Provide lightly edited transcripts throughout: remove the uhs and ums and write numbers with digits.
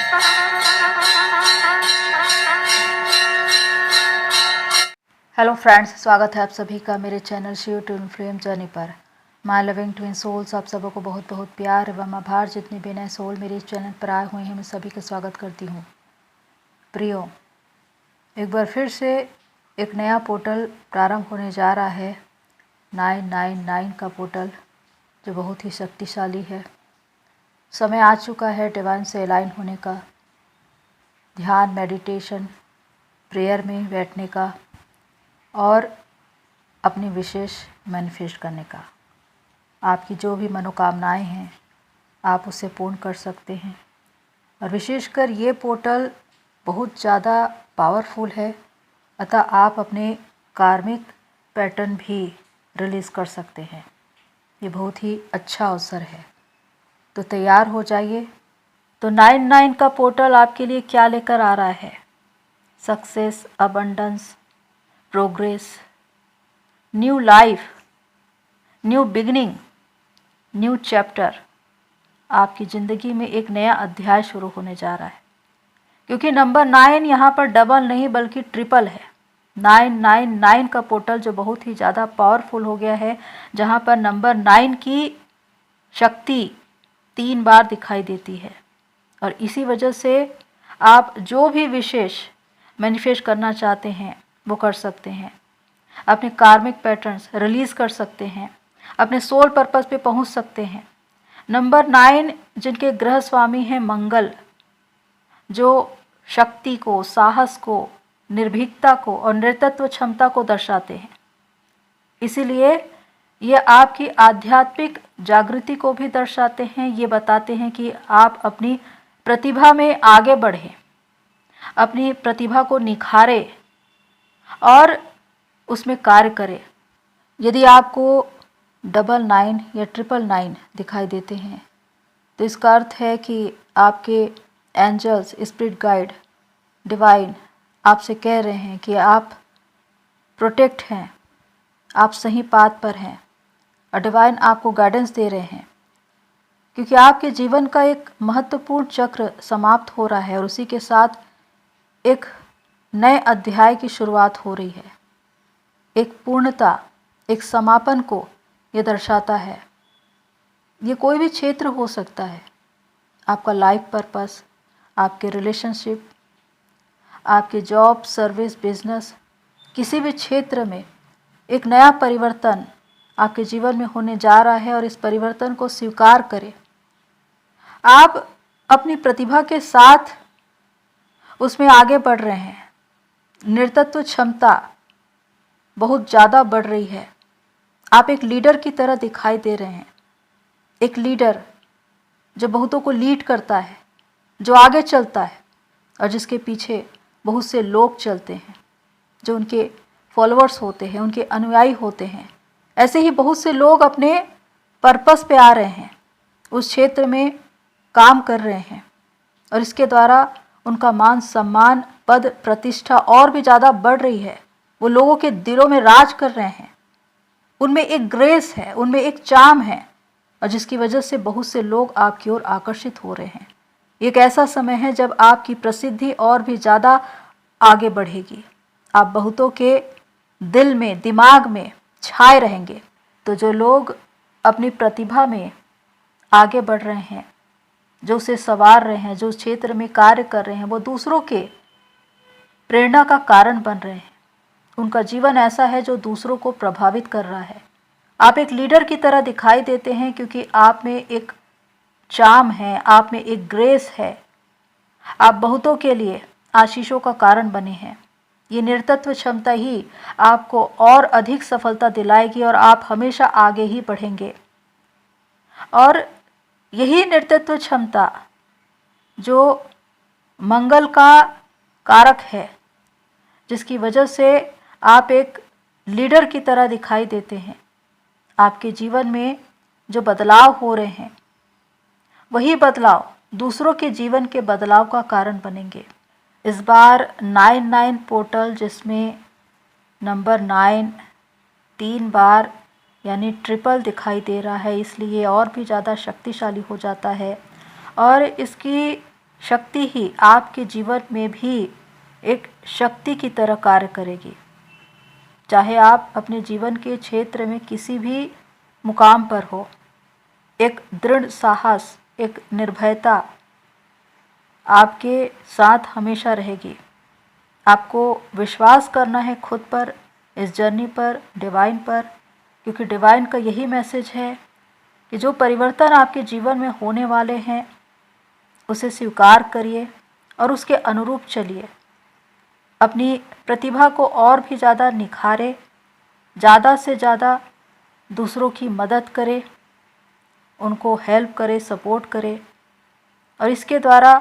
Hello friends, स्वागत है आप सभी का मेरे channel Shiv twin flame journey पर। माय लविंग ट्विन सोल्स, आप सबों को बहुत बहुत प्यार एवं आभार। जितने भी नए सोल मेरे इस चैनल पर आए हुए हैं, मैं सभी का स्वागत करती हूँ। प्रियो, एक बार फिर से एक नया पोर्टल प्रारंभ होने जा रहा है। 999 का पोर्टल, जो बहुत ही शक्तिशाली है। समय आ चुका है डिवाइन से अलाइन होने का, ध्यान, मेडिटेशन, प्रेयर में बैठने का और अपनी विशेष मैनिफेस्ट करने का। आपकी जो भी मनोकामनाएं हैं, आप उसे पूर्ण कर सकते हैं। और विशेषकर ये पोर्टल बहुत ज़्यादा पावरफुल है, अतः आप अपने कार्मिक पैटर्न भी रिलीज़ कर सकते हैं। ये बहुत ही अच्छा अवसर है, तो तैयार हो जाइए। तो 99 का पोर्टल आपके लिए क्या लेकर आ रहा है? Success, abundance, progress, new life, new beginning, new chapter. आपकी ज़िंदगी में एक नया अध्याय शुरू होने जा रहा है, क्योंकि नंबर 9 यहाँ पर डबल नहीं बल्कि ट्रिपल है। 999 का पोर्टल जो बहुत ही ज़्यादा पावरफुल हो गया है, जहाँ पर नंबर 9 की शक्ति 3 बार दिखाई देती है। और इसी वजह से आप जो भी विशेष मैनिफेस्ट करना चाहते हैं वो कर सकते हैं। अपने कार्मिक पैटर्न्स रिलीज़ कर सकते हैं, अपने सोल पर्पस पे पहुंच सकते हैं। नंबर 9 जिनके ग्रह स्वामी हैं मंगल, जो शक्ति को, साहस को, निर्भीकता को और नेतृत्व क्षमता को दर्शाते हैं। इसीलिए ये आपकी आध्यात्मिक जागृति को भी दर्शाते हैं। ये बताते हैं कि आप अपनी प्रतिभा में आगे बढ़ें, अपनी प्रतिभा को निखारें और उसमें कार्य करें। यदि आपको 99 या 999 दिखाई देते हैं, तो इसका अर्थ है कि आपके एंजल्स, स्पिरिट गाइड, डिवाइन आपसे कह रहे हैं कि आप प्रोटेक्ट हैं, आप सही पाथ पर हैं और डिवाइन आपको गाइडेंस दे रहे हैं, क्योंकि आपके जीवन का एक महत्वपूर्ण चक्र समाप्त हो रहा है और उसी के साथ एक नए अध्याय की शुरुआत हो रही है। एक पूर्णता, एक समापन को ये दर्शाता है। ये कोई भी क्षेत्र हो सकता है, आपका लाइफ पर्पस, आपके रिलेशनशिप, आपके जॉब, सर्विस, बिजनेस, किसी भी क्षेत्र में एक नया परिवर्तन आपके जीवन में होने जा रहा है और इस परिवर्तन को स्वीकार करें। आप अपनी प्रतिभा के साथ उसमें आगे बढ़ रहे हैं। नेतृत्व क्षमता बहुत ज़्यादा बढ़ रही है। आप एक लीडर की तरह दिखाई दे रहे हैं। एक लीडर जो बहुतों को लीड करता है, जो आगे चलता है और जिसके पीछे बहुत से लोग चलते हैं, जो उनके फॉलोअर्स होते हैं, उनके अनुयायी होते हैं। ऐसे ही बहुत से लोग अपने पर्पस पे आ रहे हैं, उस क्षेत्र में काम कर रहे हैं और इसके द्वारा उनका मान सम्मान, पद, प्रतिष्ठा और भी ज़्यादा बढ़ रही है। वो लोगों के दिलों में राज कर रहे हैं। उनमें एक ग्रेस है, उनमें एक चार्म है और जिसकी वजह से बहुत से लोग आपकी ओर आकर्षित हो रहे हैं। एक ऐसा समय है जब आपकी प्रसिद्धि और भी ज़्यादा आगे बढ़ेगी। आप बहुतों के दिल में, दिमाग में छाए रहेंगे। तो जो लोग अपनी प्रतिभा में आगे बढ़ रहे हैं, जो उसे संवार रहे हैं, जो उस क्षेत्र में कार्य कर रहे हैं, वो दूसरों के प्रेरणा का कारण बन रहे हैं। उनका जीवन ऐसा है जो दूसरों को प्रभावित कर रहा है। आप एक लीडर की तरह दिखाई देते हैं, क्योंकि आप में एक चार्म है, आप में एक ग्रेस है। आप बहुतों के लिए आशीषों का कारण बने हैं। ये नेतृत्व क्षमता ही आपको और अधिक सफलता दिलाएगी और आप हमेशा आगे ही बढ़ेंगे। और यही नेतृत्व क्षमता जो मंगल का कारक है, जिसकी वजह से आप एक लीडर की तरह दिखाई देते हैं। आपके जीवन में जो बदलाव हो रहे हैं, वही बदलाव दूसरों के जीवन के बदलाव का कारण बनेंगे। इस बार 99 पोर्टल, जिसमें नंबर 9 3 बार यानी ट्रिपल दिखाई दे रहा है, इसलिए और भी ज़्यादा शक्तिशाली हो जाता है। और इसकी शक्ति ही आपके जीवन में भी एक शक्ति की तरह कार्य करेगी। चाहे आप अपने जीवन के क्षेत्र में किसी भी मुकाम पर हो, एक दृढ़ साहस, एक निर्भयता आपके साथ हमेशा रहेगी। आपको विश्वास करना है खुद पर, इस जर्नी पर, डिवाइन पर, क्योंकि डिवाइन का यही मैसेज है कि जो परिवर्तन आपके जीवन में होने वाले हैं उसे स्वीकार करिए और उसके अनुरूप चलिए। अपनी प्रतिभा को और भी ज़्यादा निखारे, ज़्यादा से ज़्यादा दूसरों की मदद करे, उनको हेल्प करे, सपोर्ट करे, और इसके द्वारा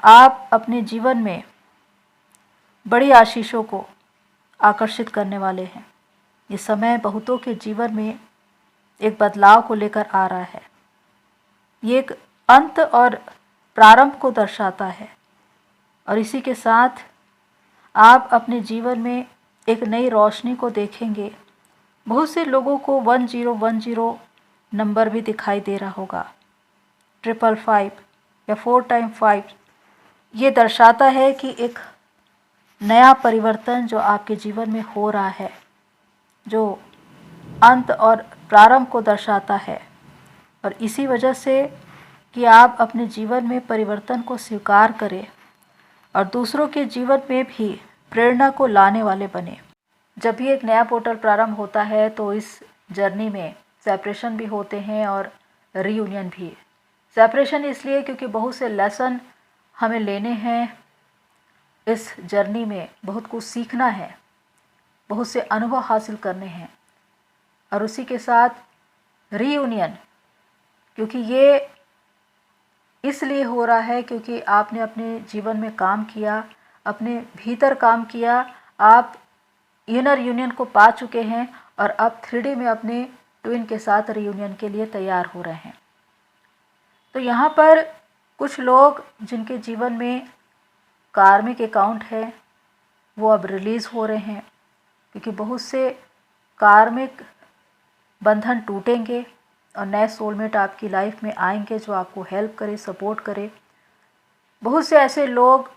आप अपने जीवन में बड़ी आशीषों को आकर्षित करने वाले हैं। ये समय बहुतों के जीवन में एक बदलाव को लेकर आ रहा है। ये एक अंत और प्रारंभ को दर्शाता है, और इसी के साथ आप अपने जीवन में एक नई रोशनी को देखेंगे। बहुत से लोगों को 1010 नंबर भी दिखाई दे रहा होगा, 555 या 4x5। ये दर्शाता है कि एक नया परिवर्तन जो आपके जीवन में हो रहा है, जो अंत और प्रारंभ को दर्शाता है। और इसी वजह से कि आप अपने जीवन में परिवर्तन को स्वीकार करें और दूसरों के जीवन में भी प्रेरणा को लाने वाले बने। जब भी एक नया पोर्टल प्रारंभ होता है तो इस जर्नी में सेपरेशन भी होते हैं और रीयूनियन भी। सेपरेशन इसलिए क्योंकि बहुत से लेसन हमें लेने हैं, इस जर्नी में बहुत कुछ सीखना है, बहुत से अनुभव हासिल करने हैं। और उसी के साथ रीयूनियन, क्योंकि ये इसलिए हो रहा है क्योंकि आपने अपने जीवन में काम किया, अपने भीतर काम किया, आप इनर यूनियन को पा चुके हैं और अब 3D में अपने ट्विन के साथ रीयूनियन के लिए तैयार हो रहे हैं। तो यहाँ पर कुछ लोग जिनके जीवन में कार्मिक अकाउंट है वो अब रिलीज़ हो रहे हैं, क्योंकि बहुत से कार्मिक बंधन टूटेंगे और नए सोलमेट आपकी लाइफ में आएंगे जो आपको हेल्प करे, सपोर्ट करे। बहुत से ऐसे लोग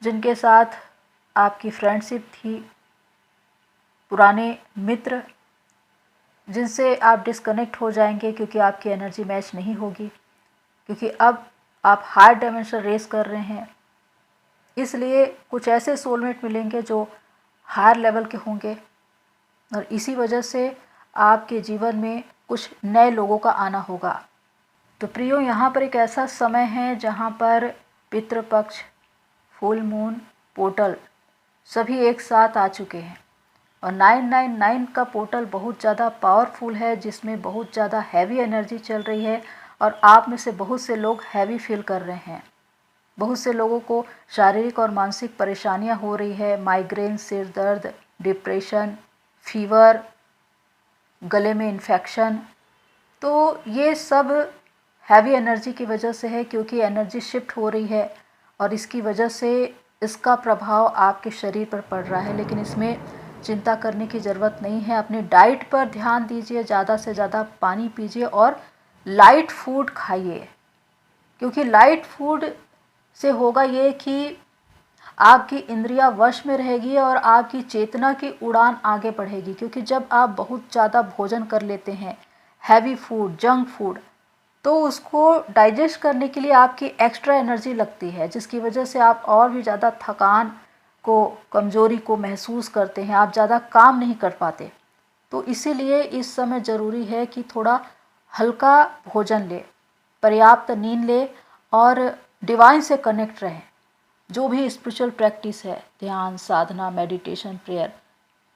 जिनके साथ आपकी फ्रेंडशिप थी, पुराने मित्र, जिनसे आप डिस्कनेक्ट हो जाएंगे क्योंकि आपकी एनर्जी मैच नहीं होगी, क्योंकि अब आप हायर डायमेंशन रेस कर रहे हैं। इसलिए कुछ ऐसे सोलमेट मिलेंगे जो हायर लेवल के होंगे, और इसी वजह से आपके जीवन में कुछ नए लोगों का आना होगा। तो प्रियो, यहाँ पर एक ऐसा समय है जहाँ पर पितृपक्ष, फुल मून, पोर्टल सभी एक साथ आ चुके हैं। और 999 का पोर्टल बहुत ज़्यादा पावरफुल है, जिसमें बहुत ज़्यादा हैवी एनर्जी चल रही है और आप में से बहुत से लोग हैवी फील कर रहे हैं। बहुत से लोगों को शारीरिक और मानसिक परेशानियां हो रही है, माइग्रेन, सिर दर्द, डिप्रेशन, फीवर, गले में इन्फेक्शन। तो ये सब हैवी एनर्जी की वजह से है, क्योंकि एनर्जी शिफ्ट हो रही है और इसकी वजह से इसका प्रभाव आपके शरीर पर पड़ रहा है। लेकिन इसमें चिंता करने की ज़रूरत नहीं है। अपने डाइट पर ध्यान दीजिए, ज़्यादा से ज़्यादा पानी पीजिए और लाइट फूड खाइए, क्योंकि लाइट फूड से होगा ये कि आपकी इंद्रियां वश में रहेगी और आपकी चेतना की उड़ान आगे बढ़ेगी। क्योंकि जब आप बहुत ज़्यादा भोजन कर लेते हैं, हैवी फूड, जंक फूड, तो उसको डाइजेस्ट करने के लिए आपकी एक्स्ट्रा एनर्जी लगती है, जिसकी वजह से आप और भी ज़्यादा थकान को, कमज़ोरी को महसूस करते हैं, आप ज़्यादा काम नहीं कर पाते। तो इसीलिए इस समय ज़रूरी है कि थोड़ा हल्का भोजन ले, पर्याप्त नींद ले और डिवाइन से कनेक्ट रहें। जो भी स्पिरिचुअल प्रैक्टिस है, ध्यान, साधना, मेडिटेशन, प्रेयर,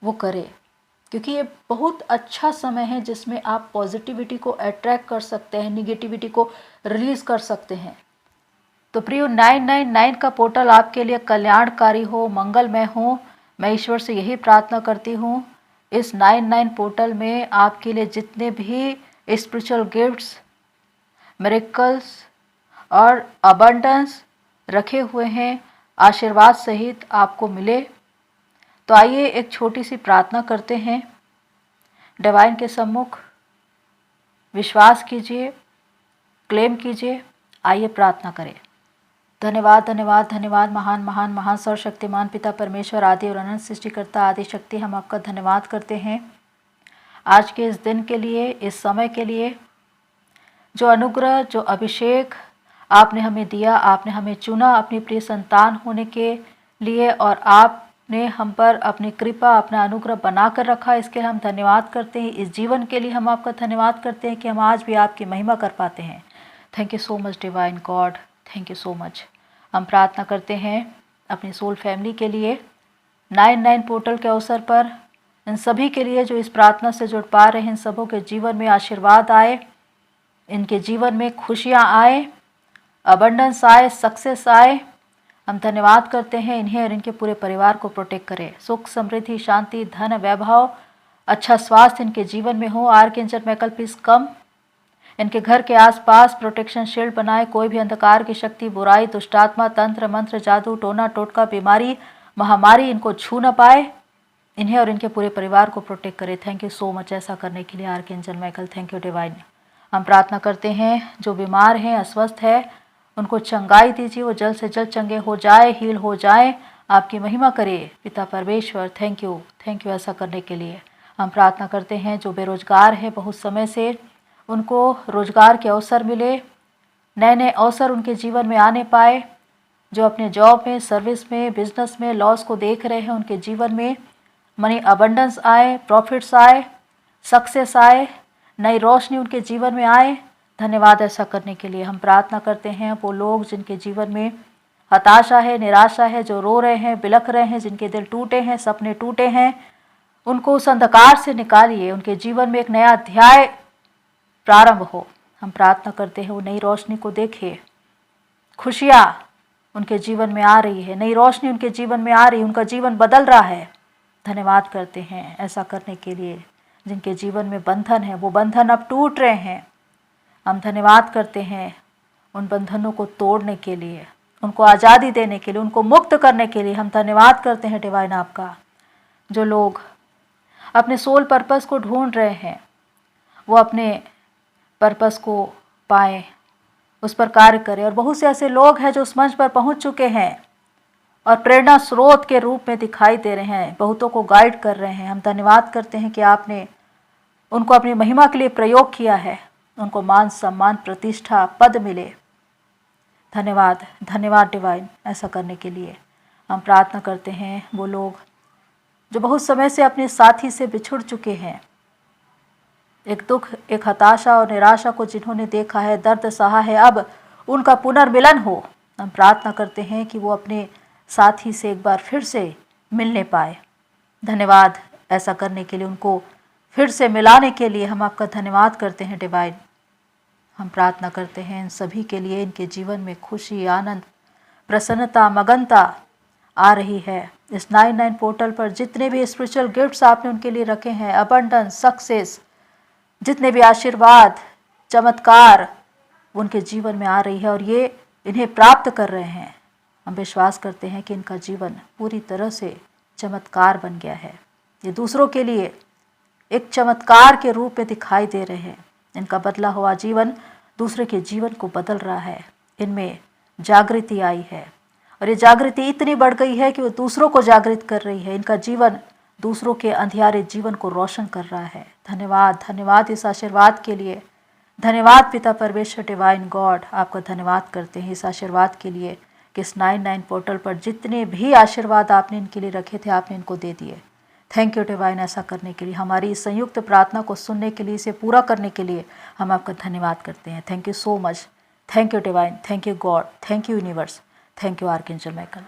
वो करें, क्योंकि ये बहुत अच्छा समय है जिसमें आप पॉजिटिविटी को अट्रैक्ट कर सकते हैं, निगेटिविटी को रिलीज़ कर सकते हैं। तो प्रियो, 999 का पोर्टल आपके लिए कल्याणकारी हो, मंगलमय हो। मैं ईश्वर से यही प्रार्थना करती हूँ, इस 99 पोर्टल में आपके लिए जितने भी स्पिरिचुअल गिफ्ट्स, मिरेकल्स और अबंडेंस रखे हुए हैं, आशीर्वाद सहित आपको मिले। तो आइए एक छोटी सी प्रार्थना करते हैं। डिवाइन के सम्मुख विश्वास कीजिए, क्लेम कीजिए। आइए प्रार्थना करें। धन्यवाद धन्यवाद धन्यवाद महान महान महान सर्वशक्तिमान पिता परमेश्वर आदि और अनंत सृष्टिकर्ता आदि शक्ति, हम आपका धन्यवाद करते हैं आज के इस दिन के लिए, इस समय के लिए, जो अनुग्रह, जो अभिषेक आपने हमें दिया, आपने हमें चुना अपनी प्रिय संतान होने के लिए और आपने हम पर अपनी कृपा, अपना अनुग्रह बना कर रखा। इसके लिए हम धन्यवाद करते हैं। इस जीवन के लिए हम आपका धन्यवाद करते हैं कि हम आज भी आपकी महिमा कर पाते हैं। Thank you so much divine God, thank you so much. हम प्रार्थना करते हैं अपनी सोल फैमिली के लिए, 9-9 पोर्टल के अवसर पर इन सभी के लिए जो इस प्रार्थना से जुड़ पा रहे हैं, इन सबों के जीवन में आशीर्वाद आए, इनके जीवन में खुशियाँ आए, अबंडेंस आए, सक्सेस आए। हम धन्यवाद करते हैं इन्हें और इनके पूरे परिवार को प्रोटेक्ट करें। सुख, समृद्धि, शांति, धन, वैभव, अच्छा स्वास्थ्य इनके जीवन में हो। आर्कएंजल माइकल प्लीज कम, इनके घर के आसपास प्रोटेक्शन शील्ड बनाए। कोई भी अंधकार की शक्ति, बुराई, दुष्टात्मा, तंत्र मंत्र, जादू, टोना टोटका, बीमारी, महामारी इनको छू न पाए। इन्हें और इनके पूरे परिवार को प्रोटेक्ट करें। थैंक यू सो मच ऐसा करने के लिए archangel Michael, thank you divine. हम प्रार्थना करते हैं जो बीमार हैं, अस्वस्थ है, उनको चंगाई दीजिए, वो जल्द से जल्द चंगे हो जाए, हील हो जाए, आपकी महिमा करे पिता परमेश्वर। थैंक यू ऐसा करने के लिए। हम प्रार्थना करते हैं जो बेरोजगार है, बहुत समय से उनको रोजगार के अवसर मिले, नए नए अवसर उनके जीवन में आने पाए। जो अपने जॉब में, सर्विस में, बिजनेस में लॉस को देख रहे हैं, उनके जीवन में मनी अबंडेंस आए, प्रॉफिट्स आए, सक्सेस आए, नई रोशनी उनके जीवन में आए। धन्यवाद ऐसा करने के लिए। हम प्रार्थना करते हैं वो लोग जिनके जीवन में हताशा है, निराशा है, जो रो रहे हैं, बिलख रहे हैं, जिनके दिल टूटे हैं, सपने टूटे हैं, उनको उस अंधकार से निकालिए, उनके जीवन में एक नया अध्याय प्रारंभ हो। हम प्रार्थना करते हैं वो नई रोशनी को देखे, खुशियाँ उनके जीवन में आ रही है, नई रोशनी उनके जीवन में आ रही है, उनका जीवन बदल रहा है। धन्यवाद करते हैं ऐसा करने के लिए। जिनके जीवन में बंधन है, वो बंधन अब टूट रहे हैं। हम धन्यवाद करते हैं उन बंधनों को तोड़ने के लिए, उनको आज़ादी देने के लिए, उनको मुक्त करने के लिए। हम धन्यवाद करते हैं डिवाइन आपका। जो लोग अपने सोल पर्पस को ढूंढ रहे हैं, वो अपने पर्पस को पाएं, उस पर कार्य करें। और बहुत से ऐसे लोग हैं जो उस मंच पर पहुंच चुके हैं और प्रेरणा स्रोत के रूप में दिखाई दे रहे हैं, बहुतों को गाइड कर रहे हैं। हम धन्यवाद करते हैं कि आपने उनको अपनी महिमा के लिए प्रयोग किया है, उनको मान सम्मान, प्रतिष्ठा, पद मिले। धन्यवाद धन्यवाद डिवाइन ऐसा करने के लिए। हम प्रार्थना करते हैं वो लोग जो बहुत समय से अपने साथी से बिछुड़ चुके हैं, एक दुख, एक हताशा और निराशा को जिन्होंने देखा है, दर्द सहा है, अब उनका पुनर्मिलन हो। हम प्रार्थना करते हैं कि वो अपने साथी से एक बार फिर से मिलने पाए। धन्यवाद ऐसा करने के लिए, उनको फिर से मिलाने के लिए हम आपका धन्यवाद करते हैं डिवाइन। हम प्रार्थना करते हैं इन सभी के लिए, इनके जीवन में खुशी, आनंद, प्रसन्नता, मगनता आ रही है। इस 9-9 पोर्टल पर जितने भी स्पिरिचुअल गिफ्ट्स आपने उनके लिए रखे हैं, अबंडेंस, सक्सेस, जितने भी आशीर्वाद, चमत्कार उनके जीवन में आ रही है और ये इन्हें प्राप्त कर रहे हैं। हम विश्वास करते हैं कि इनका जीवन पूरी तरह से चमत्कार बन गया है। ये दूसरों के लिए एक चमत्कार के रूप में दिखाई दे रहे हैं। इनका बदला हुआ जीवन दूसरे के जीवन को बदल रहा है। इनमें जागृति आई है और ये जागृति इतनी बढ़ गई है कि वो दूसरों को जागृत कर रही है। इनका जीवन दूसरों के अंधियारे जीवन को रोशन कर रहा है। धन्यवाद धन्यवाद इस आशीर्वाद के लिए। धन्यवाद पिता परमेश्वर डिवाइन गॉड, आपका धन्यवाद करते हैं इस आशीर्वाद के लिए कि इस 9-9 पोर्टल पर जितने भी आशीर्वाद आपने इनके लिए रखे थे, आपने इनको दे दिए। थैंक यू डिवाइन ऐसा करने के लिए, हमारी इस संयुक्त प्रार्थना को सुनने के लिए, इसे पूरा करने के लिए हम आपका धन्यवाद करते हैं। Thank you so much, thank you divine, thank you God, thank you universe, thank you archangel Michael.